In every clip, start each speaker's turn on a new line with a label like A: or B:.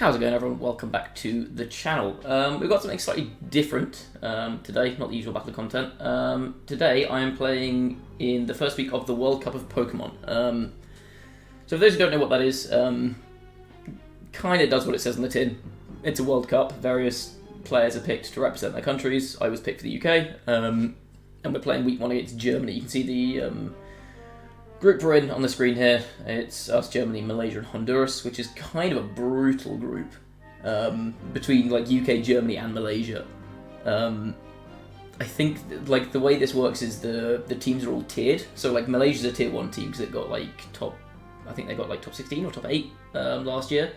A: How's it going, everyone? Welcome back to the channel. We've got something slightly different today, not the usual battle content. Today I am playing in the first week of the World Cup of Pokémon. So for those who don't know what that is, kind of does what it says on the tin. It's a World Cup. Various players are picked to represent their countries. I was picked for the UK, and we're playing week 1 against Germany. You can see the group we're in on the screen here. It's us, Germany, Malaysia and Honduras, which is kind of a brutal group between like UK, Germany and Malaysia. I think like the way this works is the teams are all tiered. So like Malaysia's a tier 1 team because it got like I think they got like top 16 or top 8 last year.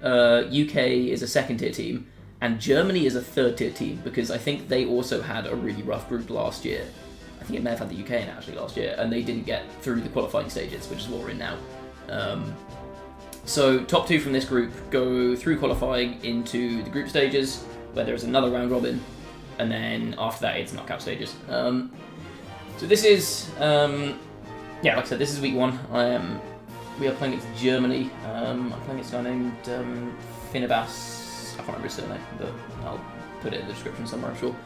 A: UK is a second tier team and Germany is a third tier team because I think they also had a really rough group last year. I think it may have had the UK in actually last year, and they didn't get through the qualifying stages, which is what we're in now. So top 2 from this group go through qualifying into the group stages, where there's another round robin, and then after that it's knockout stages. So this is, yeah, like I said, this is week 1. We are playing against Germany. I'm playing against a guy named Finabas. I can't remember his surname, but I'll put it in the description somewhere, I'm sure.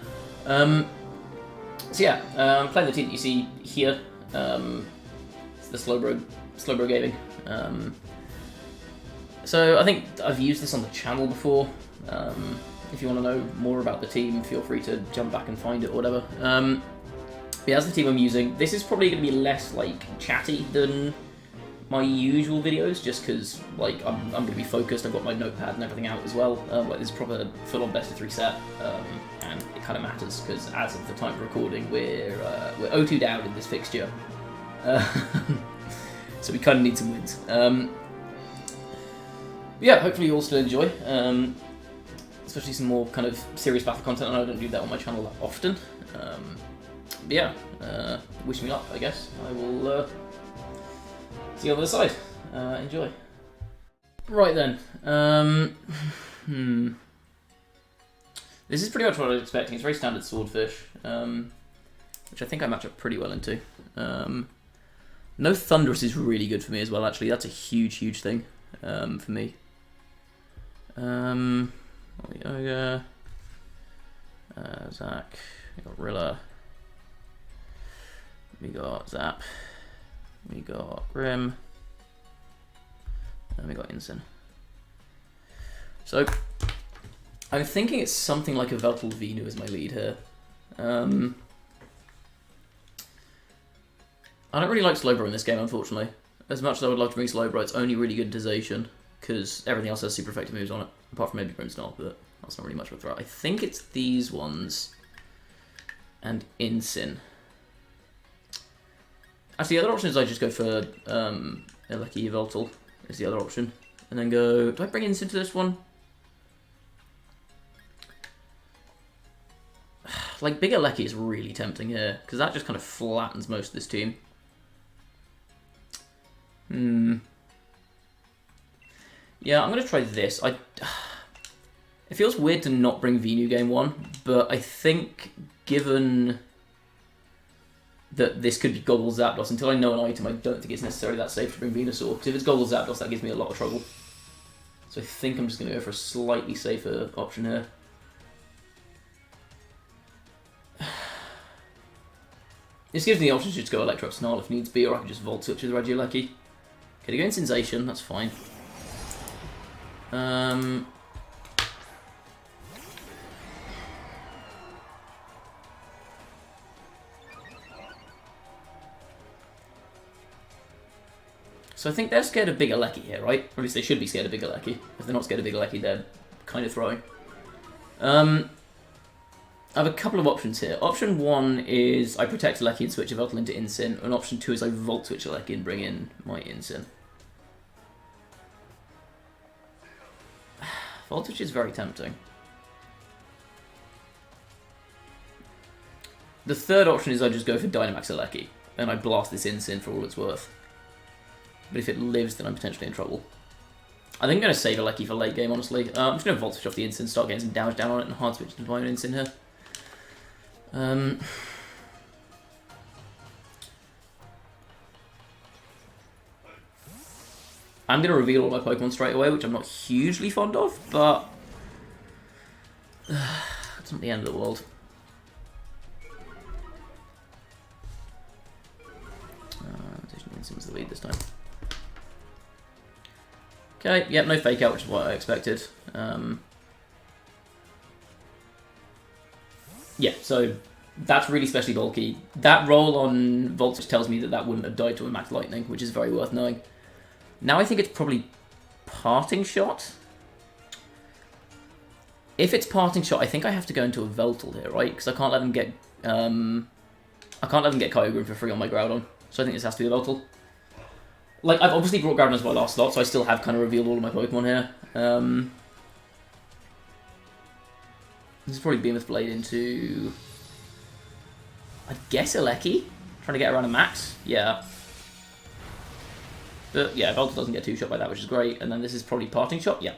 A: So yeah, I'm playing the team that you see here. It's the Slowbro Gaming. So I think I've used this on the channel before. If you want to know more about the team, feel free to jump back and find it or whatever. Yeah, that's the team I'm using. This is probably going to be less like chatty than my usual videos, just because like I'm going to be focused. I've got my notepad and everything out as well. Like this is proper full-on best of 3 set, and it kind of matters because as of the time of recording, we're 0-2 down in this fixture, so we kind of need some wins. Yeah, hopefully you all still enjoy, especially some more kind of serious battle content. I know I don't do that on my channel that often. But yeah, wish me luck, I guess. I will. See you on the other side. Enjoy. Right then. This is pretty much what I was expecting. It's very standard swordfish, which I think I match up pretty well into. No Thunderous is really good for me as well, actually. That's a huge thing for me. Yoga. Zach. We got Rilla. We got Zap. We got Grim, and we got Ensign. So, I'm thinking it's something like a Veltal Venu as my lead here. I don't really like Slowbro in this game, unfortunately. As much as I would love to bring Slowbro, it's only really good in Dization, because everything else has super effective moves on it, apart from maybe Grimsnarl, but that's not really much of a threat. I think it's these ones, and Ensign. Actually, the other option is I just go for Eleki Veltal, is the other option. And then go, do I bring Ensign to this one? Like, Big Eleki is really tempting here, because that just kind of flattens most of this team. Yeah, I'm going to try this. It feels weird to not bring Venu game 1, but I think given that this could be Goggle Zapdos. Until I know an item, I don't think it's necessarily that safe to bring Venusaur. Because if it's Goggle Zapdos, that gives me a lot of trouble. So I think I'm just going to go for a slightly safer option here. This gives me the option to just go Electro Snarl if needs be, or I can just Volt Switch with Regieleki. Okay, to go in Sensation, that's fine. So I think they're scared of Big Eleki here, right? Or at least they should be scared of Big Eleki. If they're not scared of Big Eleki, they're kind of throwing. I have a couple of options here. Option 1 is I protect Eleki and switch a Veltal into Ensign, and option 2 is I Volt Switch Eleki and bring in my Ensign. Volt Switch is very tempting. The third option is I just go for Dynamax Eleki, and I blast this Ensign for all it's worth. But if it lives, then I'm potentially in trouble. I think I'm going to save Eleki for late game, honestly. I'm just going to Volt Switch off the Ensign, start getting some damage down on it, and hard switch to my own Ensign here. I'm going to reveal all my Pokemon straight away, which I'm not hugely fond of, but it's not the end of the world. Seems the lead this time. Okay, yep, no fake out, which is what I expected. Yeah, so that's really specially bulky. That roll on Voltage tells me that that wouldn't have died to a Max Lightning, which is very worth knowing. Now I think it's probably Parting Shot. If it's Parting Shot, I think I have to go into a Veltal here, right? Because I can't let them get Kyogre for free on my Groudon. So I think this has to be a Veltal. Like, I've obviously brought Groudon as my last slot, so I still have kind of revealed all of my Pokemon here. This is probably Behemoth Blade into, I guess, Alecki? Trying to get around a max? Yeah. But yeah, Veltal doesn't get 2-shot by that, which is great. And then this is probably Parting Shot? Yeah.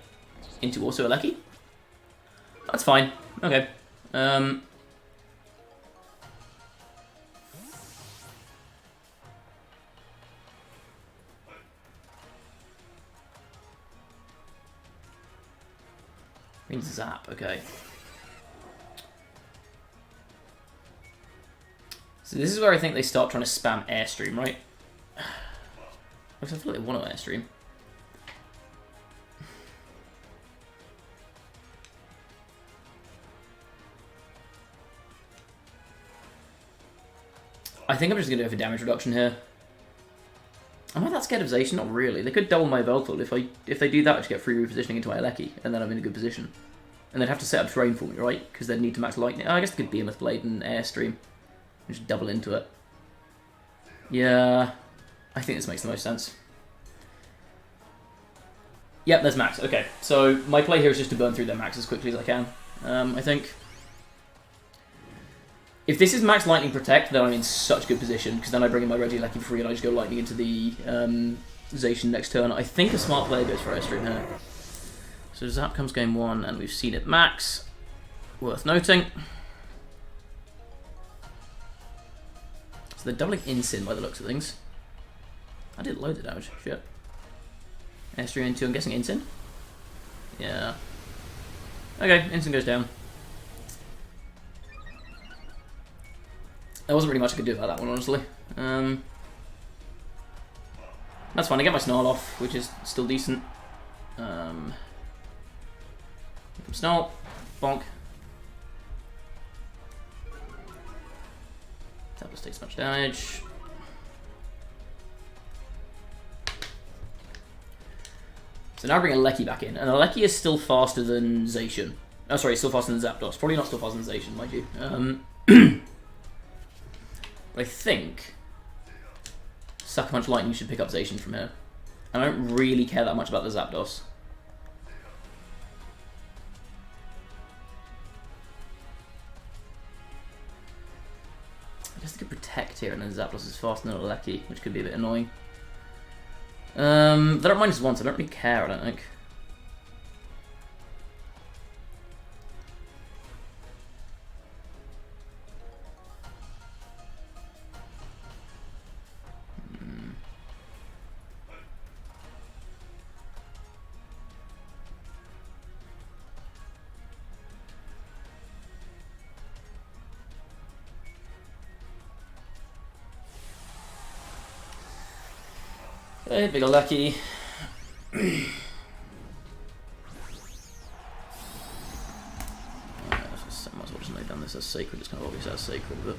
A: Into also Alecki? That's fine. Okay. Zap, okay. So this is where I think they start trying to spam Airstream, right? I feel like they want to Airstream. I think I'm just going to go for damage reduction here. Am I that scared of Zacian? Not really. They could double my Veltal. If they do that, I just get free repositioning into my Alecki, and then I'm in a good position. And they'd have to set up terrain for me, right? Because they'd need to max Lightning. Oh, I guess they could Behemoth Blade and Airstream. And just double into it. Yeah, I think this makes the most sense. Yep, there's max. Okay, so my play here is just to burn through their max as quickly as I can, I think. If this is max Lightning Protect, then I'm in such good position, because then I bring in my Regieleki for free and I just go Lightning into the Zacian next turn. I think a smart player goes for Airstream here. So Zap comes game 1, and we've seen it max. Worth noting. So they're doubling Incin by the looks of things. I did loads of damage. Shit. Airstream into, I'm guessing Incin? Yeah. Okay, Incin goes down. There wasn't really much I could do about that one, honestly. That's fine, I get my Snarl off, which is still decent. Snarl, bonk. Taplas takes much damage. So now I bring Alecki back in, and Alecki is still faster than Zacian. Oh, sorry, still faster than Zapdos. Probably not still faster than Zacian, mind you. But I think Sucker Punch Lightning should pick up Zacian from here. I don't really care that much about the Zapdos. I guess they could Protect here, and then Zapdos is faster than Alecki, which could be a bit annoying. They don't -1, so I don't really care, I don't think. Okay, big Alecki. Might as well just note down this as sacred. It's kind of obvious as sacred, but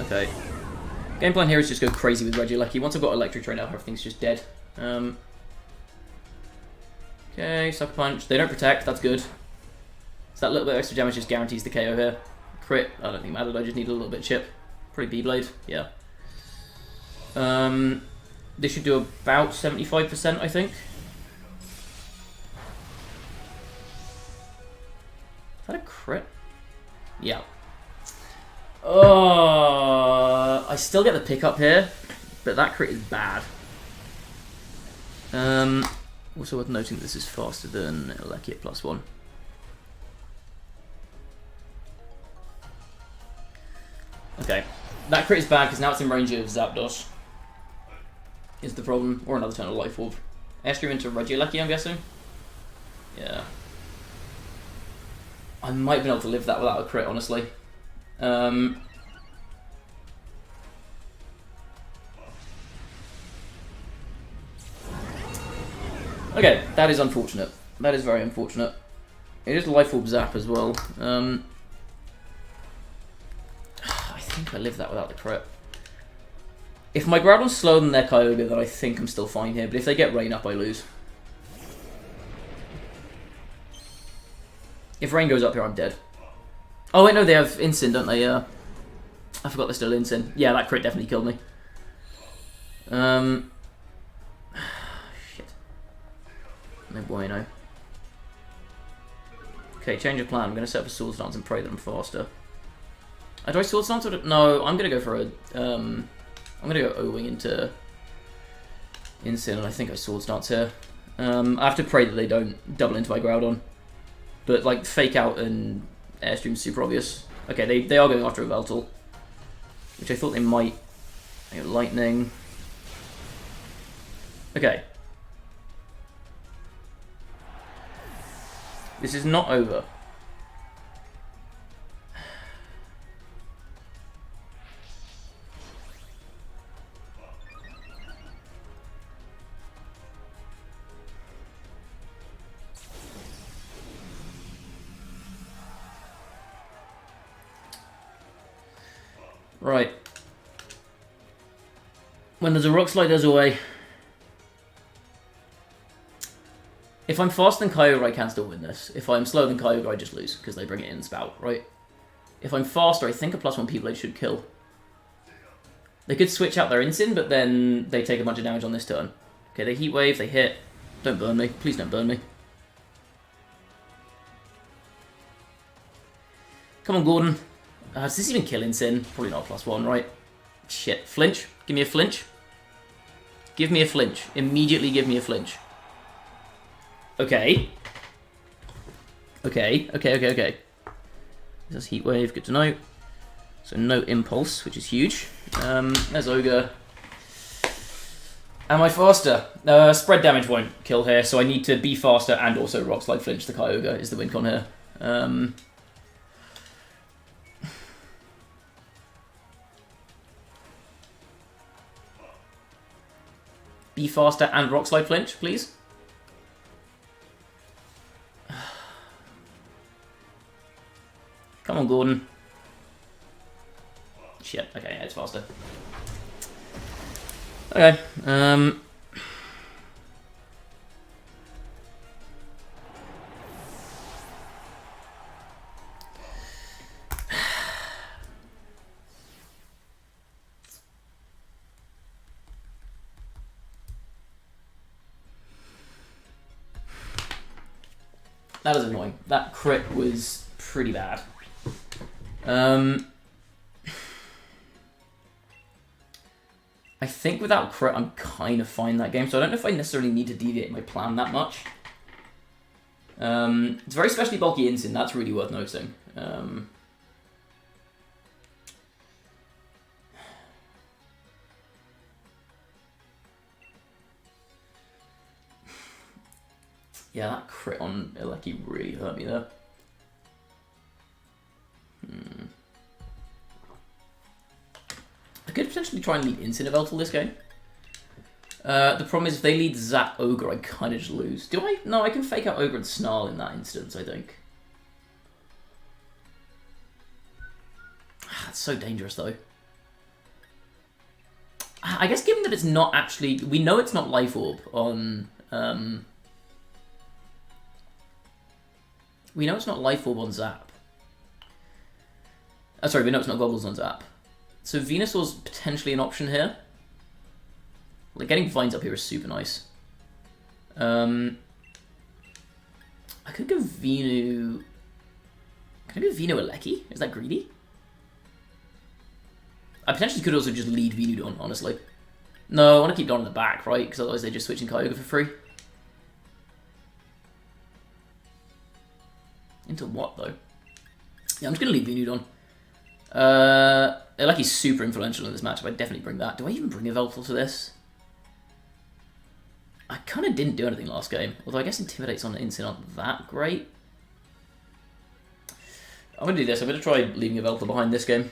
A: okay. Game plan here is just go crazy with Regieleki. Once I've got Electric Train out, everything's just dead. Okay, Sucker Punch. They don't protect. That's good. So that little bit of extra damage just guarantees the KO here. Crit. I don't think mattered. I just need a little bit of chip. Probably B-Blade. Yeah. This should do about 75%, I think. Is that a crit? Yeah. I still get the pickup here, but that crit is bad. Also worth noting that this is faster than Alecki at +1. Okay. That crit is bad because now it's in range of Zapdos. is the problem, or another turn of Life Orb. Airstream into Regieleki, I'm guessing? Yeah. I might have been able to live that without a crit, honestly. Okay, that is unfortunate. That is very unfortunate. It is Life Orb Zap as well. I think I live that without the crit. If my Groudon's slower than their Kyogre, then I think I'm still fine here. But if they get Rain up, I lose. If Rain goes up here, I'm dead. Oh wait, no, they have Incin, don't they? I forgot they're still Incin. Yeah, that crit definitely killed me. Shit. No bueno. Okay, change of plan. I'm going to set up a Swords Dance and pray that I'm faster. Do I Swords Dance or... No, I'm going to go for a... I'm going to go O-Wing into Incin, and I think I Swords Dance here. I have to pray that they don't double into my Groudon. But, like, Fake Out and Airstream's super obvious. Okay, they are going after a Veltal, which I thought they might. Lightning. Okay. This is not over. Right. When there's a Rock Slide, there's a way. If I'm faster than Kyogre, I can still win this. If I'm slower than Kyogre, I just lose, because they bring it in Spout, right? If I'm faster, I think a +1 P-Blade should kill. They could switch out their Incin, but then they take a bunch of damage on this turn. Okay, they Heat Wave, they hit. Don't burn me. Please don't burn me. Come on, Gordon. Does this even kill Incin? Probably not +1, right? Shit. Flinch. Give me a flinch. Give me a flinch. Immediately give me a flinch. Okay. Okay. This is Heat Wave. Good to know. So no Impulse, which is huge. There's Ogre. Am I faster? Spread damage won't kill here, so I need to be faster and also Rock Slide flinch the Kyogre is the win con here. Be faster and Rock Slide flinch, please. Come on, Gordon. Shit, okay, yeah, it's faster. Okay, that is annoying. That crit was pretty bad. I think without crit, I'm kind of fine that game, so I don't know if I necessarily need to deviate my plan that much. It's very specially bulky Incin, that's really worth noticing. Yeah, that crit on Eleki really hurt me there. I could potentially try and lead Incin Veltal this game. The problem is if they lead Zap Ogre, I kind of just lose. Do I? No, I can Fake Out Ogre and Snarl in that instance, I think. That's so dangerous, though. I guess given that it's not actually... We know it's not Life Orb on... We know it's not Life Orb on Zap. Sorry, we know it's not Goggles on Zap. So Venusaur's potentially an option here. Like, getting Vines up here is super nice. I could go Venu... Can I go Venu Eleki? Is that greedy? I potentially could also just lead Venu Don, honestly. No, I want to keep Don in the back, right? Because otherwise they're just switching Kyogre for free. Into what, though? Yeah, I'm just going to lead Venu Don. Eleki's super influential in this matchup. I definitely bring that. Do I even bring a Veltal to this? I kind of didn't do anything last game, although I guess Intimidate's on Incin aren't that great. I'm going to do this. I'm going to try leaving a Velta behind this game.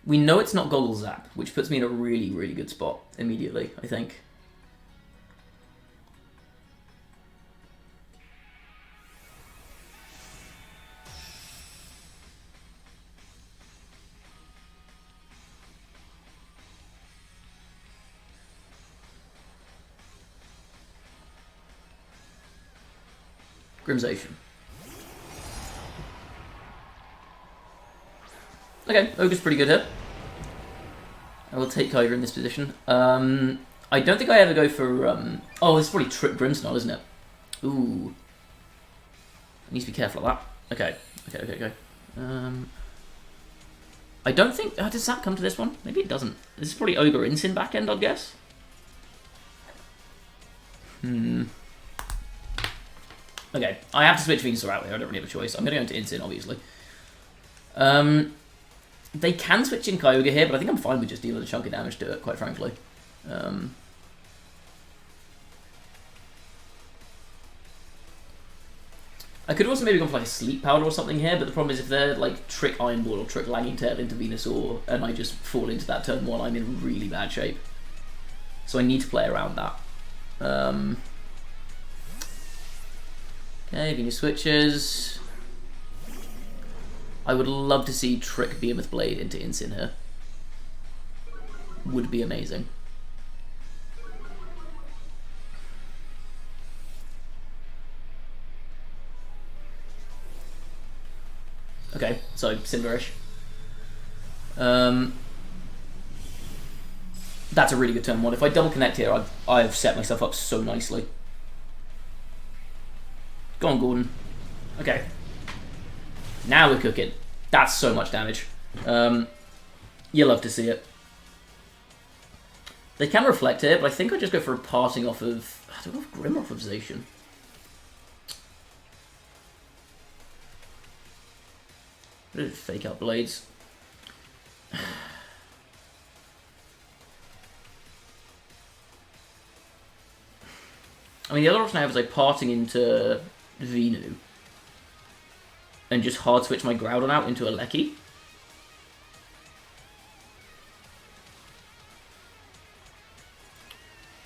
A: We know it's not Goggle Zap, which puts me in a really, really good spot immediately, I think. Grimzation. Okay, Ogre's pretty good here. I will take Kyogre in this position. I don't think I ever go for... oh, this is probably Trick Grimmsnarl, isn't it? Ooh. I need to be careful of that. Okay. I don't think... does that come to this one? Maybe it doesn't. This is probably Ogre Incin back end, I'd guess. Okay, I have to switch Venusaur out here. I don't really have a choice. I'm going to go into Incin, obviously. They can switch in Kyogre here, but I think I'm fine with just dealing a chunk of damage to it, quite frankly. I could also maybe go for like a Sleep Powder or something here, but the problem is if they're like Trick Iron Ball or Trick Lagging Tail into Venusaur, and I just fall into that turn 1, I'm in really bad shape. So I need to play around that. Okay, Venus switches. I would love to see Trick Behemoth Blade into Incin here. Would be amazing. Okay, so Cinderace. That's a really good turn 1. If I double connect here, I've set myself up so nicely. Go on, Gordon. Okay. Now we're cooking. That's so much damage. You love to see it. They can reflect here, but I think I'll just go for a parting off of... I don't know if Grim off of Zacian. Fake out Blades. I mean, the other option I have is like parting into Venu and just hard switch my Groudon out into a Lecky.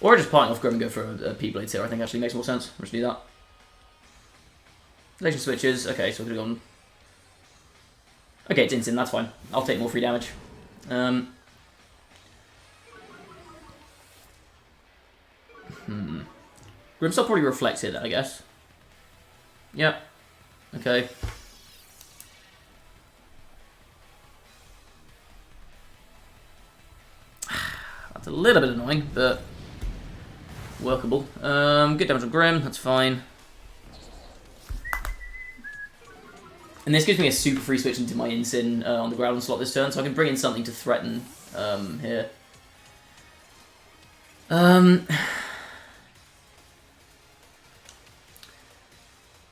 A: Or just parting off Grim and go for a P-Blades here, I think actually makes more sense. Let's do that. Legend switches. Okay, so we're going to go on. Okay, it's Incin, that's fine. I'll take more free damage. Grimmsnarl probably reflects it, I guess. Yep. Okay. That's a little bit annoying, but workable. Good damage on Grim, that's fine. And this gives me a super free switch into my Incin on the Groudon slot this turn, so I can bring in something to threaten here. I'm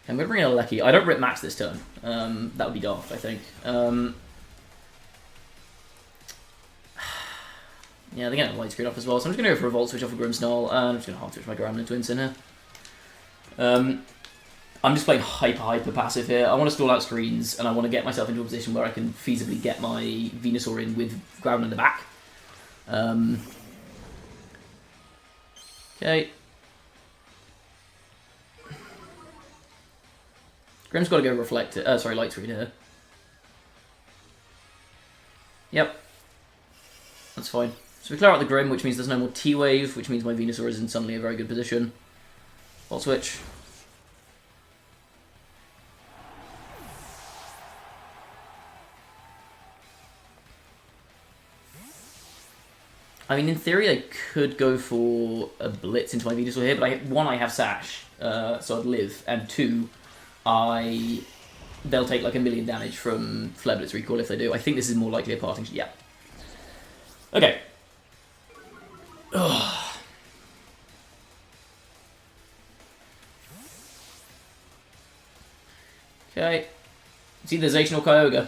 A: going to bring in a Lecky. I don't rip max this turn. That would be daft, I think. Yeah, they're getting a light screen off as well, so I'm just going to go for a Volt Switch off of Grimmsnarl, and I'm just going to hard switch my Groudon into Incin here. I'm just playing hyper passive here. I want to stall out screens, and I want to get myself into a position where I can feasibly get my Venusaur in with Groudon in the back. Okay. Grim's got to go reflect. Sorry, light screen here. Yep. That's fine. So we clear out the Grim, which means there's no more T-Wave, which means my Venusaur is in suddenly a very good position. Volt Switch. I mean, in theory, I could go for a Blitz into my Venusaur here, but one, I have Sash, so I'd live, and two, they'll take like 1,000,000 damage from Flare Blitz Recall if they do. I think this is more likely a parting. Yeah. Okay. Ugh. Okay. It's either Zacian or Kyogre.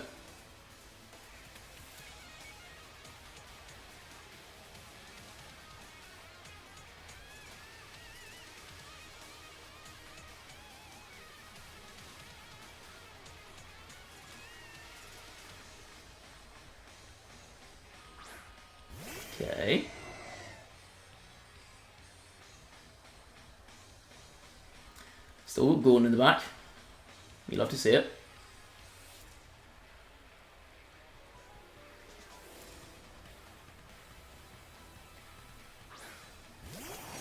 A: Still Gorn in the back. We love to see it.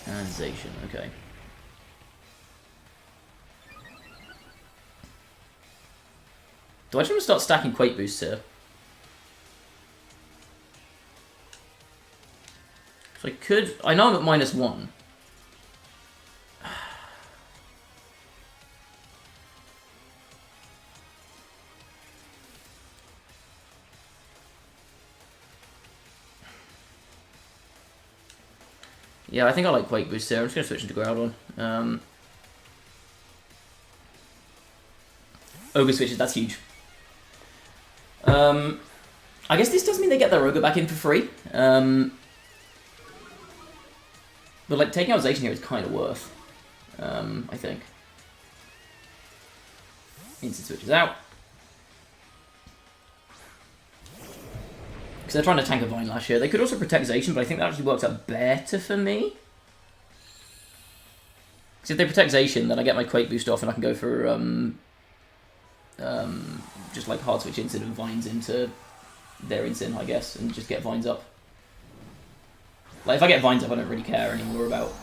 A: And Zacian, okay. Do I just want to start stacking Quake boosts here? So I could... I know I'm at -1. Yeah, I think I like Quake boosts here. I'm just going to switch into Groudon. Ogre switches, that's huge. I guess this does mean they get their Ogre back in for free. But like taking out Zacian here is kind of worth, I think. Instant switches out. Because they're trying to tank a Vine Lash here. They could also protect Zacian, but I think that actually works out better for me. Because if they protect Zacian, then I get my Quake boost off and I can go for just like hard switch Incin and Vines into their Incin, I guess, and just get Vines up. Like if I get Vines up, I don't really care anymore about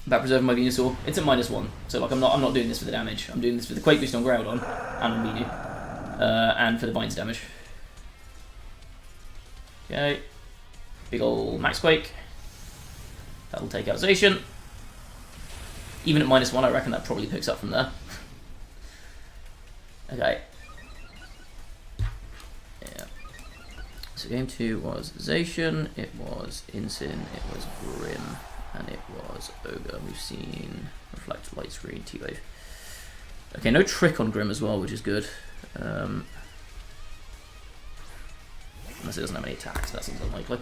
A: preserving my Venusaur. It's at -1, so like I'm not doing this for the damage. I'm doing this for the Quake boost on Groudon and on Venu, and for the Vines damage. Okay, big ol' Max Quake. That'll take out Zacian. Even at -1, I reckon that probably picks up from there. Okay. Yeah. So game 2 was Zacian, it was Incin, it was Grim, and it was Ogre. We've seen Reflect, Light Screen, T-Wave. Okay, no Trick on Grim as well, which is good. Unless it doesn't have any attacks, that seems unlikely.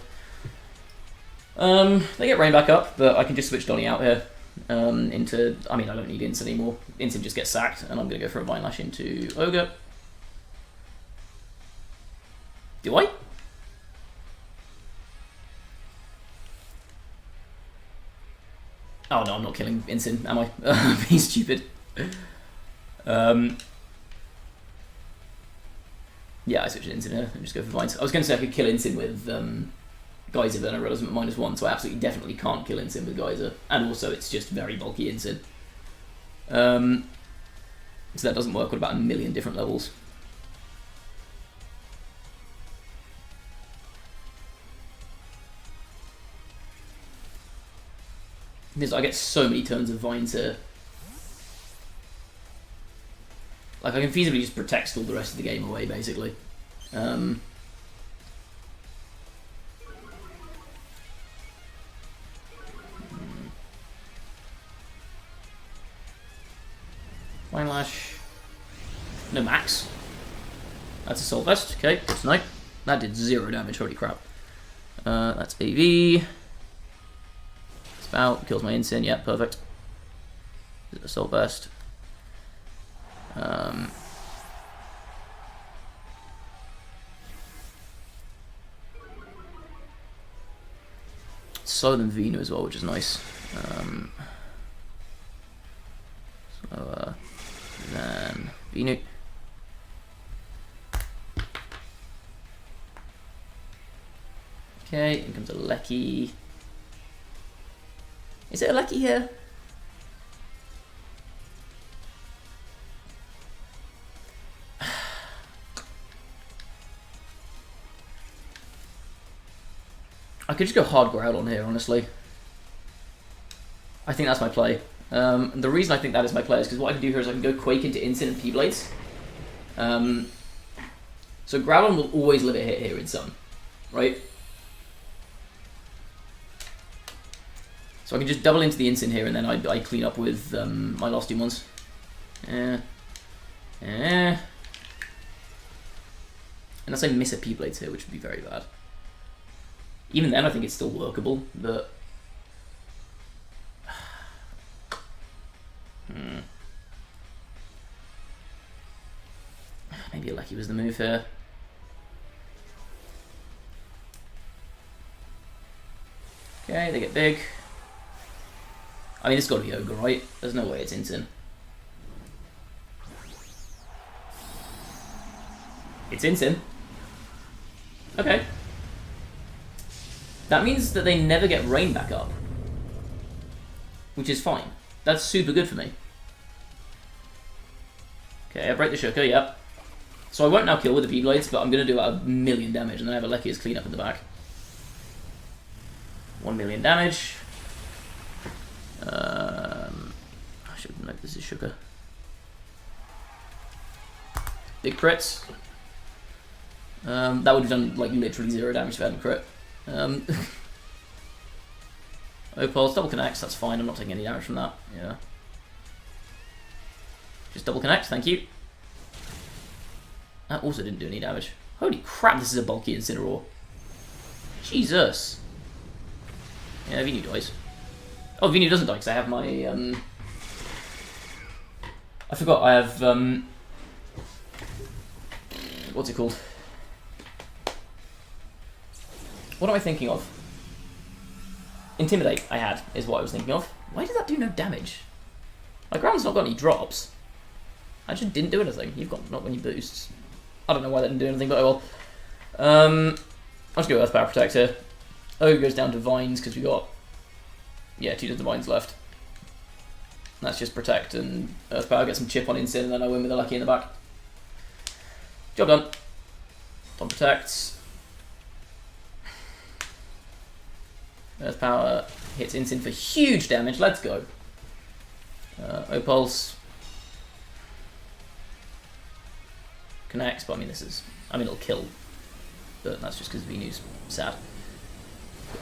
A: They get Rain back up, but I can just switch Donnie out here. Into, I mean, I don't need Incin anymore. Incin just gets sacked, and I'm going to go for a Vine Lash into Ogre. Do I? Oh no, I'm not killing Incin, am I? He's stupid. Yeah, I switched Incin here and just go for Vines. I was going to say I could kill Incin with Geyser, but I realised I'm at -1, so I absolutely definitely can't kill Incin with Geyser. And also, it's just very bulky Incin. So that doesn't work on about 1,000,000 different levels. I get so many turns of Vines here. Like, I can feasibly just protect all the rest of the game away, basically. Vine Lash. No max. That's a Soul Vest. Okay, good to know. That did 0 damage, holy crap. That's AV. Spout, kills my Incin, yeah, perfect. A Soul Vest. Slower than Venu as well, which is nice. Slower than Venu. Okay, in comes a Lecky. Is it a Lecky here? I could just go hard Groudon here, honestly. I think that's my play. The reason I think that is my play is because what I can do here is I can go Quake into Incin and P-Blades. So Groudon will always live a hit here in Sun, right? So I can just double into the Incin here and then I clean up with my last 2 ones. Unless I miss a P-Blades here, which would be very bad. Even then, I think it's still workable, but... Maybe a Lecky was the move here. Okay, they get big. I mean, it's got to be Ogre, right? There's no way it's Incin. It's Incin. Okay. That means that they never get Rain back up. Which is fine. That's super good for me. Okay, I break the Shooker, yep. So I won't now kill with the V-Blades, but I'm going to do about 1,000,000 damage, and then I have a Lecky's clean up in the back. 1,000,000 damage. I should note this is Shooker. Big crits. That would have done like literally 0 damage if I hadn't crit. Opals, double connects, that's fine, I'm not taking any damage from that. Yeah. Just double connect, thank you. That also didn't do any damage. Holy crap, this is a bulky Incineroar. Jesus. Yeah, Venu dies. Oh, Venu doesn't die because I have my I forgot, I have what's it called? What am I thinking of? Intimidate, I had, is what I was thinking of. Why did that do no damage? My ground's not got any drops. I just didn't do anything. You've got not many boosts. I don't know why that didn't do anything, but oh well. I'll just go Earth Power Protect here. Ogre goes down to Vines because we got, yeah, 2 Divines left. That's just Protect and Earth Power, get some chip on Incin, and then I win with a Lucky in the back. Job done. Don protects. Earth Power hits Incin for huge damage. Let's go. Opulse connects, but I mean it'll kill, but that's just because Venu's sad.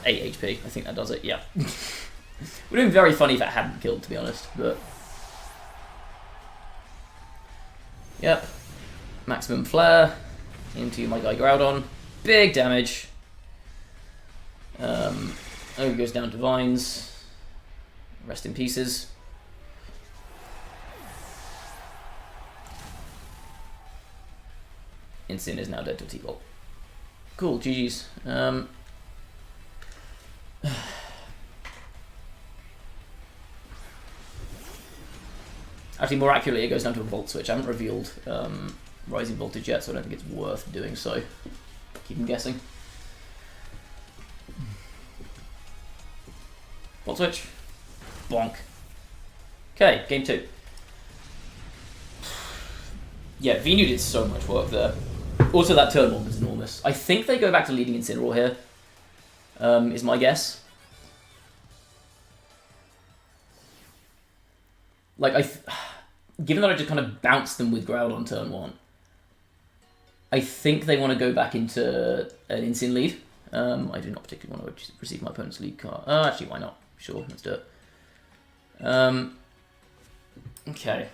A: 8 HP, I think that does it. Yeah. Would have been very funny if it hadn't killed, to be honest. But yep. Maximum flare into my guy Groudon. Big damage. Ogre goes down to Vines. Rest in pieces. Incin is now dead to a T-Bolt. Cool, GG's. Actually, more accurately, it goes down to a Volt Switch. I haven't revealed Rising Voltage yet, so I don't think it's worth doing so. Keep them guessing. Volt Switch. Bonk. Okay, game 2. Yeah, Venu did so much work there. Also, that turn 1 was enormous. I think they go back to leading Incineroar here, is my guess. Like, given that I just kind of bounced them with Groudon on turn 1, I think they want to go back into an Incin lead. I do not particularly want to receive my opponent's lead card. Actually, why not? Sure, let's do it. Okay.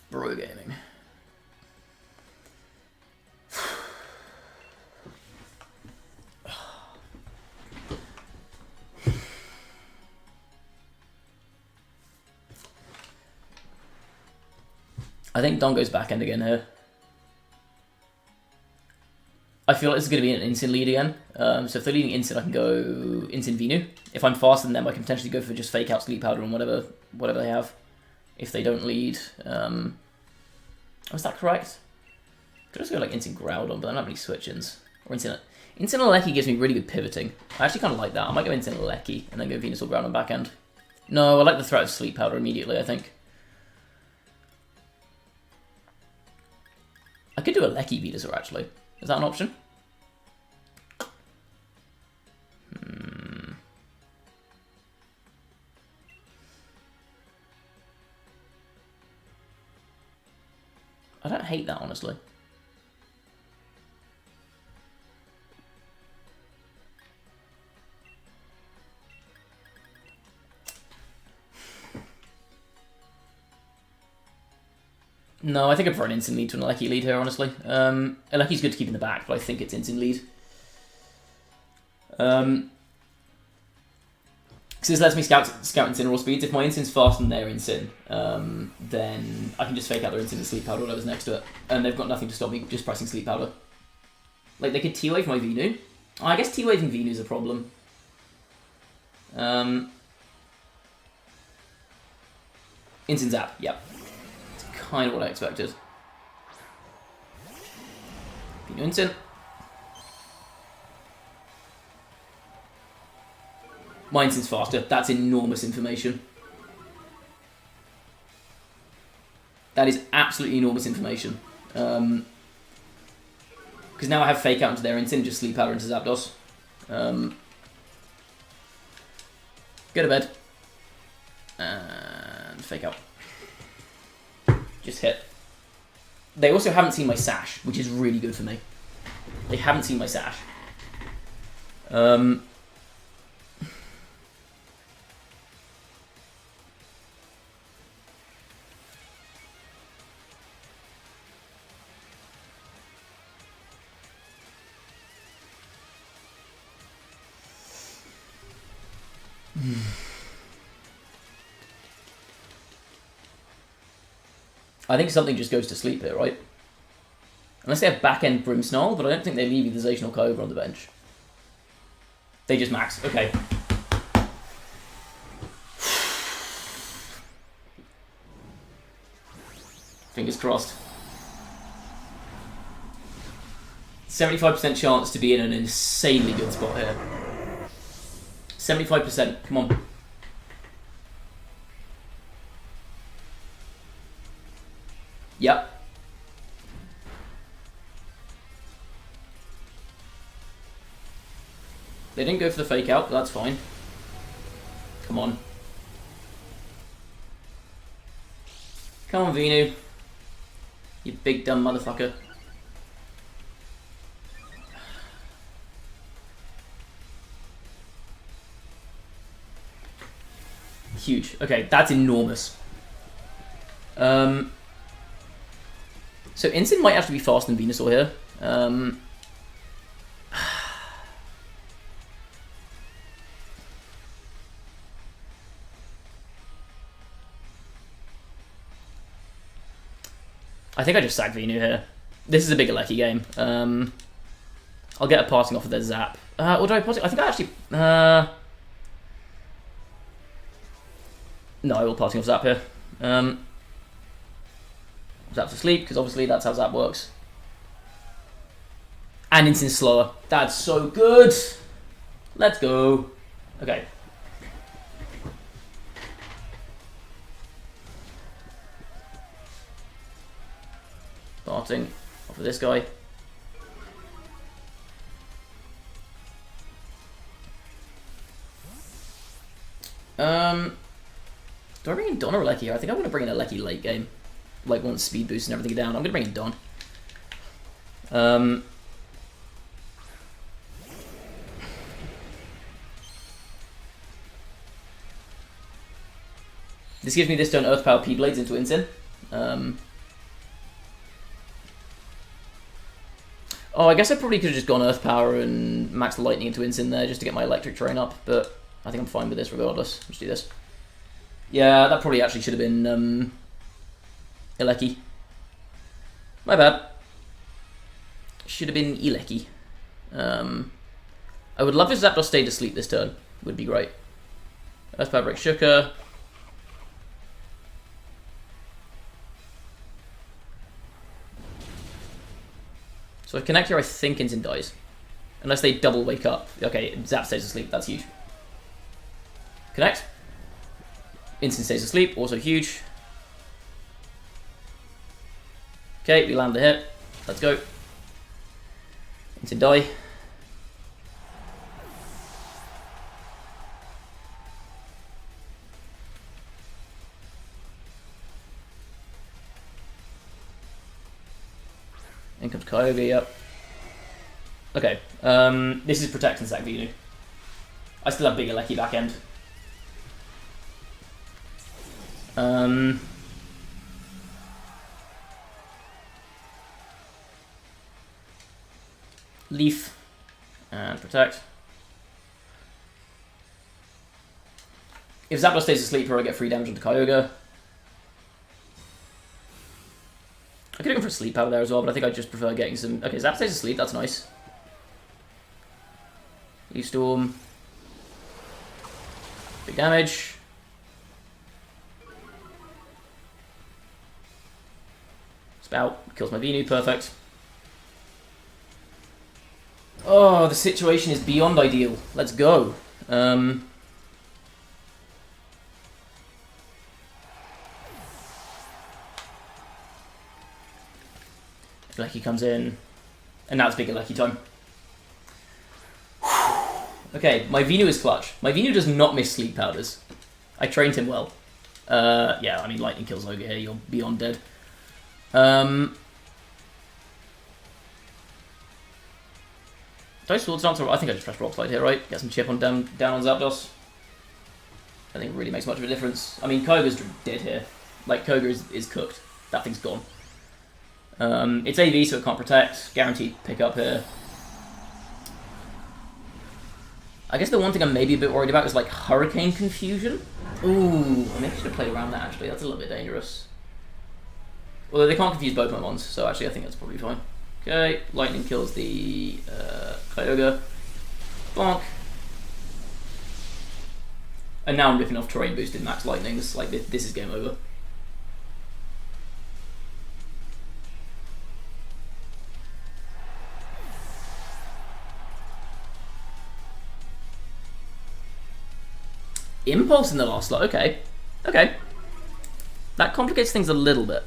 A: Bro gaming. I think Don goes back end again here. I feel like this is going to be an Incin lead again. So if they're leading Incin, I can go Incin Venu. If I'm faster than them, I can potentially go for just fake out Sleep Powder and whatever they have. If they don't lead, is that correct? Could just go like Incin Groudon, but I'm not really switch-ins. Or Incin Lecky gives me really good pivoting. I actually kind of like that. I might go Incin Lecky and then go Venus or Groudon back end. No, I like the threat of Sleep Powder immediately, I think. I could do a Lecky Venusaur actually. Is that an option? I don't hate that, honestly. No, I think I prefer an Incin lead to an Lecky lead here, honestly. Lecky's good to keep in the back, but I think it's Incin lead. So this lets me scout Incineroar speeds. If my Incin's faster than their Incin, then I can just fake out their Incin and Sleep Powder, whatever's next to it. And they've got nothing to stop me just pressing Sleep Powder. Like, they could T-Wave my Venu. Oh, I guess T-Waving Venu's a problem. Instant Zap, yep. It's kind of what I expected. Instant. My instant's faster. That's enormous information. That is absolutely enormous information. Because now I have Fake Out into their instant, just Sleep Powder into Zapdos. Go to bed. And Fake Out. Just hit. They also haven't seen my Sash, which is really good for me. They haven't seen my Sash. I think something just goes to sleep here, right? Unless they have back-end Grimmsnarl, but I don't think they leave either Zacian or Kyogre on the bench. They just max. Okay. Fingers crossed. 75% chance to be in an insanely good spot here. 75%. Come on. Yep. They didn't go for the Fake Out, but that's fine. Come on. Come on, Venu. You big dumb motherfucker. Huge. Okay, that's enormous. So Instant might have to be faster than Venusaur here. I think I just sack Venu here. This is a big Alecki game. I'll get a passing off of their Zap. Or do I pass it? I think I actually... No, I will passing off Zap here. Zap's asleep, because obviously that's how Zap works. And Instant slower. That's so good! Let's go. Okay. Starting off of this guy. Do I bring in Don or Alecki? I think I want to bring in Alecki late game. Like, once speed boost and everything down. I'm going to bring in Don. This gives me this turn Earth Power P-Blades into Instant. Oh, I guess I probably could have just gone Earth Power and maxed the Lightning into Instant there just to get my Electric Terrain up, but I think I'm fine with this regardless. Let's do this. Yeah, that probably actually should have been Alecki. My bad. Should have been Alecki. I would love if Zapdos stayed asleep this turn. Would be great. Earth Power Break Shooker. So if I connect here, I think Instant dies. Unless they double wake up. Okay, Zap stays asleep. That's huge. Connect. Instant stays asleep. Also huge. Okay, we land the hit. Let's go. Instant die. In comes Kyogre, yep. Okay, this is Protect and Sack Venu. I still have big Alecki back end. Leaf and Protect. If Zapdos stays asleep here, I get 3 damage onto Kyogre. I could have gone for a Sleep Powder there as well, but I think I just prefer getting some... Okay, Zap stays asleep, that's nice. Leaf Storm. Big damage. Spout kills my Venu, perfect. Oh, the situation is beyond ideal. Let's go. Lecky comes in, and now it's bigger Lecky time. Okay, my Venu is clutch. My Venu does not miss sleep powders. I trained him well. Yeah, I mean, lightning kills Ogre here, you're beyond dead. Dice Swords Dancer, I think I just pressed Rock Slide here, right? Get some chip on down on Zapdos. I think it really makes much of a difference. I mean, Koga's dead here. Like, Koga is cooked. That thing's gone. It's AV, so it can't protect. Guaranteed pick up here. I guess the one thing I'm maybe a bit worried about is like Hurricane Confusion. Ooh, I maybe should have played around that actually. That's a little bit dangerous. Although they can't confuse both my mons, so actually I think that's probably fine. Okay, Lightning kills the Kyogre. Bonk. And now I'm ripping off terrain boosted max lightnings. Like this is game over. Impulse in the last slot, okay. Okay. That complicates things a little bit,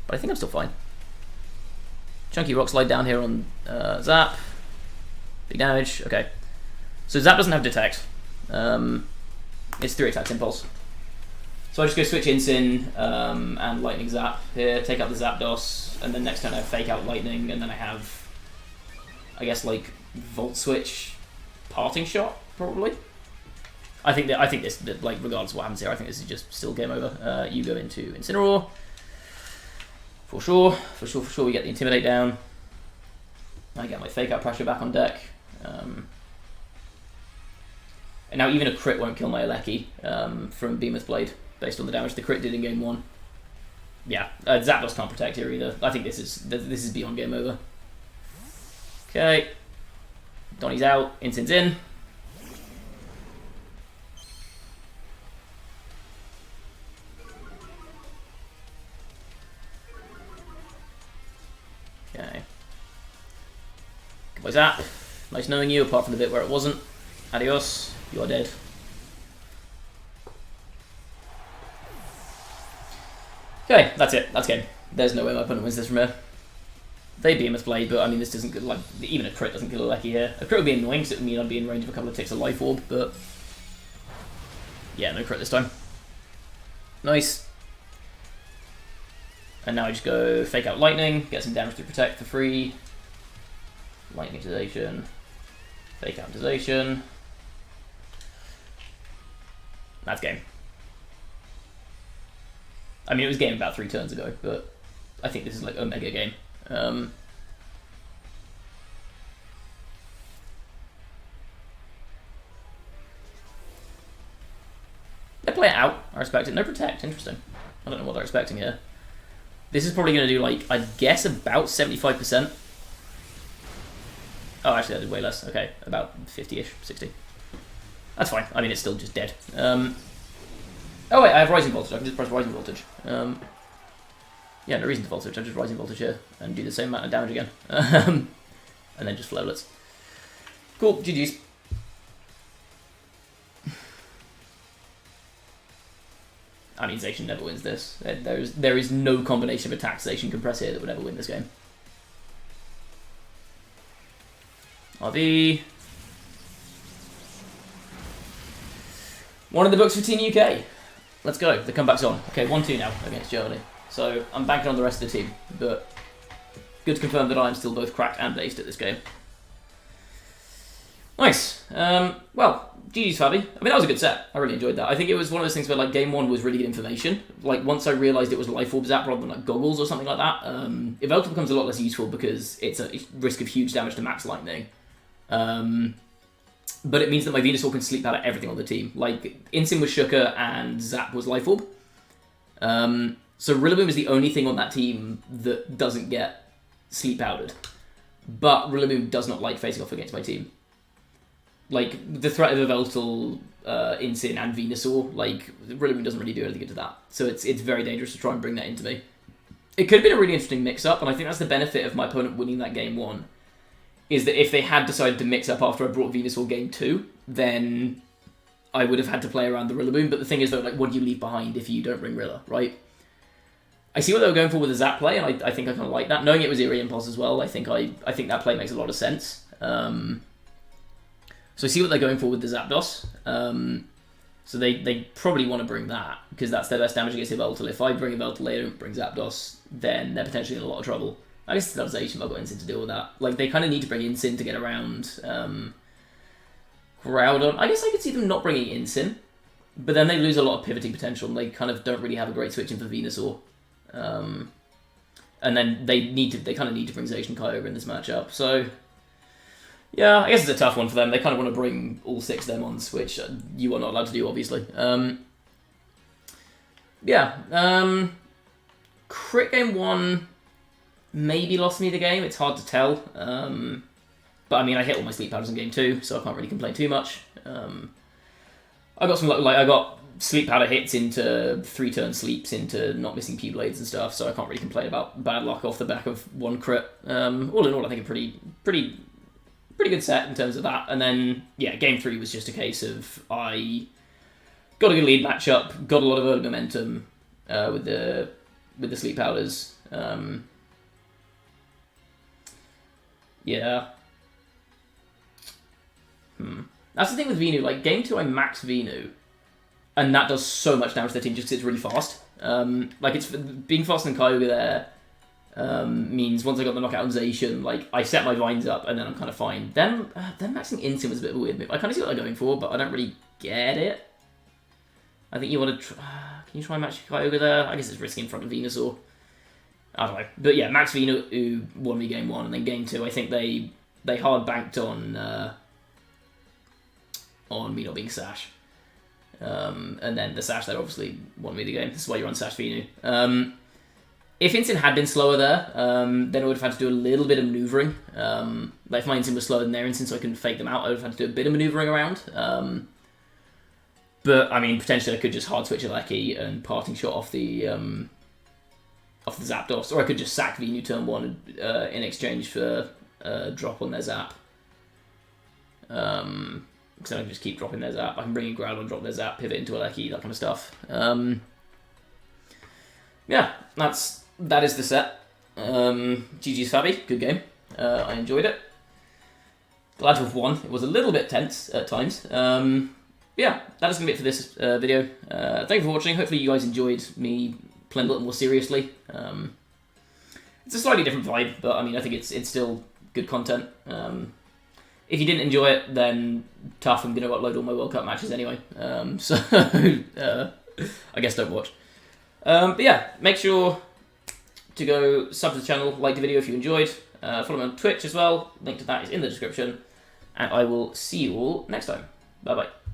A: but I think I'm still fine. Chunky Rock Slide down here on Zap. Big damage, okay. So Zap doesn't have Detect. It's 3 attacks Impulse. So I just go switch Incin and Lightning Zap here, take out the Zapdos, and then next turn I have Fake Out Lightning, and then I have, I guess, like, Volt Switch Parting Shot, probably. I think this, like, regardless of what happens here, I think this is just still game over. You go into Incineroar. For sure, we get the Intimidate down. I get my Fake Out Pressure back on deck. And now even a crit won't kill my Alecki from Behemoth Blade, based on the damage the crit did in game 1. Yeah, Zapdos can't protect here either. I think this is beyond game over. Okay. Donnie's out, Incin's in. Okay. Goodbye Zap. Nice knowing you, apart from the bit where it wasn't. Adios. You are dead. Okay, that's it. That's game. There's no way my opponent wins this from here. They Behemoth Blade, but I mean, this doesn't get, like, even a crit doesn't kill a Lecky here. A crit would be annoying because it would mean I'd be in range of a couple of ticks of Life Orb, but yeah, no crit this time. Nice. And now I just go Fake Out Lightning, get some damage to protect for free. Lightning Activation. Fake Out Activation. That's game. I mean, it was game about 3 turns ago, but I think this is like a mega game. They play it out. I respect it. No protect. Interesting. I don't know what they're expecting here. This is probably going to do, like, I guess about 75%. Oh, actually, I did way less. Okay, about 50-ish, 60. That's fine. I mean, it's still just dead. Oh, wait, I have Rising Voltage. I can just press Rising Voltage. Yeah, no reason to Voltage. I just Rising Voltage here and do the same amount of damage again. And then just Flowlets. Cool, GG's. I mean, Zacian never wins this. There is no combination of attacks Zacian can press here that would ever win this game. RV. One in the books for Team UK. Let's go. The comeback's on. Okay, 1-2 now against Germany. So I'm banking on the rest of the team, but good to confirm that I'm still both cracked and aced at this game. Nice. Well, GG's Fabi. I mean, that was a good set. I really enjoyed that. I think it was one of those things where, like, game 1 was really good information. Like, once I realised it was Life Orb Zap rather than, like, Goggles or something like that, Evelta becomes a lot less useful because it's a risk of huge damage to Max Lightning. But it means that my Venusaur can sleep out of everything on the team. Like, Incin was Shooker and Zap was Life Orb. So Rillaboom is the only thing on that team that doesn't get sleep powdered. But Rillaboom does not like facing off against my team. like, the threat of a Veltal, Incin, and Venusaur, like, Rillaboom doesn't really do anything good to that. So it's very dangerous to try and bring that into me. It could have been a really interesting mix-up, and I think that's the benefit of my opponent winning that game 1, is that if they had decided to mix up after I brought Venusaur game 2, then I would have had to play around the Rillaboom. But the thing is, though, like, what do you leave behind if you don't bring Rilla, right? I see what they were going for with the Zap play, and I think I kind of like that. Knowing it was Eerie Impulse as well, I think that play makes a lot of sense. So I see what they're going for with the Zapdos. So they probably want to bring that, because that's their best damage against Yveltal. If I bring Yveltal, they don't bring Zapdos, then they're potentially in a lot of trouble. I guess it's Stabilization if I've got Incin to deal with that. Like, they kind of need to bring Incin to get around Groudon. I guess I could see them not bringing Incin, but then they lose a lot of pivoting potential, and they kind of don't really have a great switch in for Venusaur. And then they kind of need to bring Zacian Kyogre in this matchup. So, yeah, I guess it's a tough one for them. They kind of want to bring all 6 Demons, which you are not allowed to do, obviously. Crit Game 1 maybe lost me the game. It's hard to tell. But, I mean, I hit all my Sleep Powders in Game 2, so I can't really complain too much. I got some, like, I got Sleep Powder hits into 3-turn sleeps into not missing P-Blades and stuff, so I can't really complain about bad luck off the back of 1 crit. All in all, I think a pretty good set in terms of that. And then, yeah, Game 3 was just a case of I got a good lead matchup, got a lot of early momentum with the Sleep Powders. Yeah. That's the thing with Venu. Like, Game 2, I max Venu, and that does so much damage to their team just because it's really fast. Like, it's being faster than Kyogre there means once I got the knockout on Zacian, like, I set my vines up and then I'm kind of fine. Then maxing Incin was a bit of a weird move. I kind of see what they're going for, but I don't really get it. I think you want to can you try and match Kyogre there? I guess it's risky in front of Venusaur. I don't know. But yeah, max Venu who won me Game 1, and then Game 2, I think they hard banked on me not being Sash. And then the Sash there obviously won me the game. This is why you run Sash Venu. If Incin had been slower there, then I would have had to do a little bit of maneuvering. Like, if my Incin was slower than their Incin, so I couldn't fake them out, I would have had to do a bit of maneuvering around. But, I mean, potentially I could just hard switch a Lecky and parting shot off the Zapdos, or I could just sack Venu turn 1 in exchange for a drop on their Zap. Because then I can just keep dropping their Zap. I can bring in Groudon, drop their Zap, pivot into a Lecky, that kind of stuff. Yeah, that is the set. GG's Fabi, good game. I enjoyed it. Glad to have won. It was a little bit tense at times. Yeah, that is going to be it for this video. Thank you for watching. Hopefully you guys enjoyed me playing a little more seriously. It's a slightly different vibe, but I mean, I think it's still good content. If you didn't enjoy it, then tough, I'm going to upload all my World Cup matches anyway. So, I guess don't watch. But yeah, make sure to go sub to the channel, like the video if you enjoyed. Follow me on Twitch as well. Link to that is in the description. And I will see you all next time. Bye-bye.